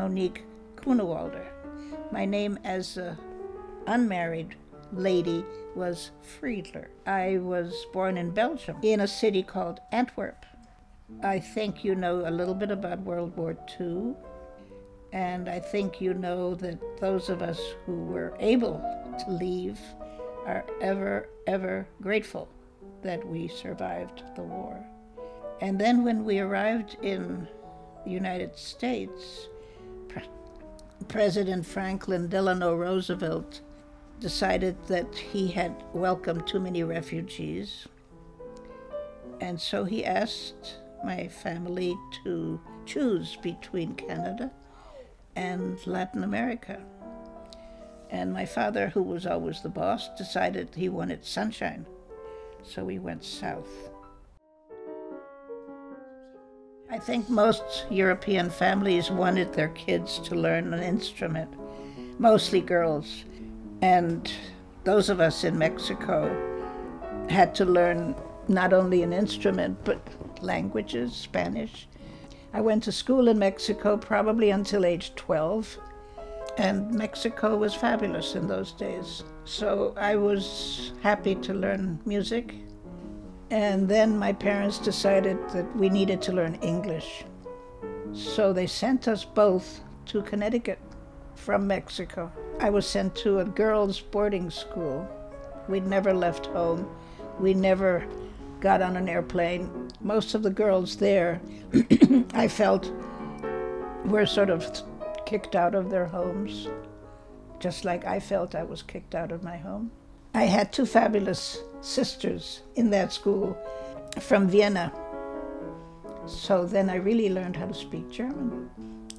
Monique Kunewalder. My name as an unmarried lady was Friedler. I was born in Belgium, in a city called Antwerp. I think you know a little bit about World War II, and I think you know that those of us who were able to leave are ever, ever grateful that we survived the war. And then when we arrived in the United States, President Franklin Delano Roosevelt decided that he had welcomed too many refugees, and so he asked my family to choose between Canada and Latin America. And my father, who was always the boss, decided he wanted sunshine, so we went south. I think most European families wanted their kids to learn an instrument, mostly girls. And those of us in Mexico had to learn not only an instrument, but languages, Spanish. I went to school in Mexico probably until age 12, and Mexico was fabulous in those days. So I was happy to learn music. And then my parents decided that we needed to learn English. So they sent us both to Connecticut from Mexico. I was sent to a girls' boarding school. We'd never left home. We never got on an airplane. Most of the girls there, I felt, were sort of kicked out of their homes, just like I felt I was kicked out of my home. I had two fabulous sisters in that school from Vienna. So then I really learned how to speak German.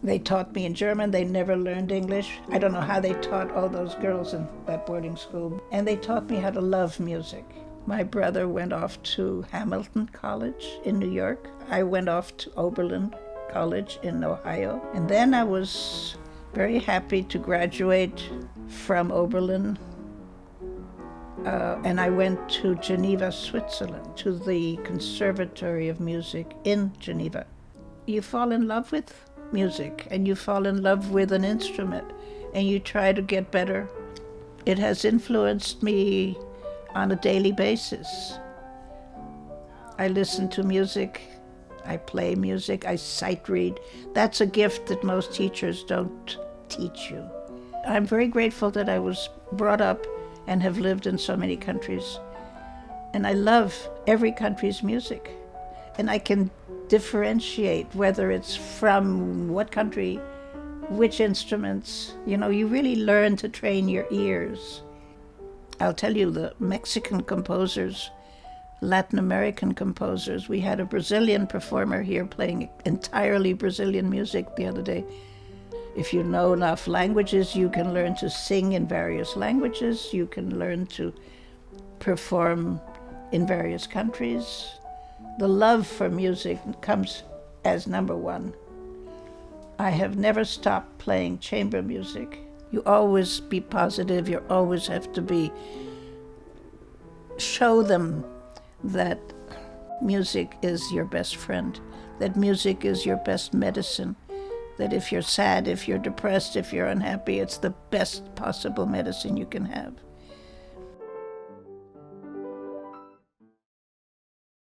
They taught me in German. They never learned English. I don't know how they taught all those girls in that boarding school. And they taught me how to love music. My brother went off to Hamilton College in New York. I went off to Oberlin College in Ohio. And then I was very happy to graduate from Oberlin. And I went to Geneva, Switzerland, to the Conservatory of Music in Geneva. You fall in love with music, and you fall in love with an instrument, and you try to get better. It has influenced me on a daily basis. I listen to music, I play music, I sight read. That's a gift that most teachers don't teach you. I'm very grateful that I was brought up and have lived in so many countries. And I love every country's music. And I can differentiate whether it's from what country, which instruments. You know, you really learn to train your ears. I'll tell you, the Mexican composers, Latin American composers, we had a Brazilian performer here playing entirely Brazilian music the other day. If you know enough languages, you can learn to sing in various languages. You can learn to perform in various countries. The love for music comes as number one. I have never stopped playing chamber music. You always be positive. You always have to show them that music is your best friend, that music is your best medicine. That if you're sad, if you're depressed, if you're unhappy, it's the best possible medicine you can have.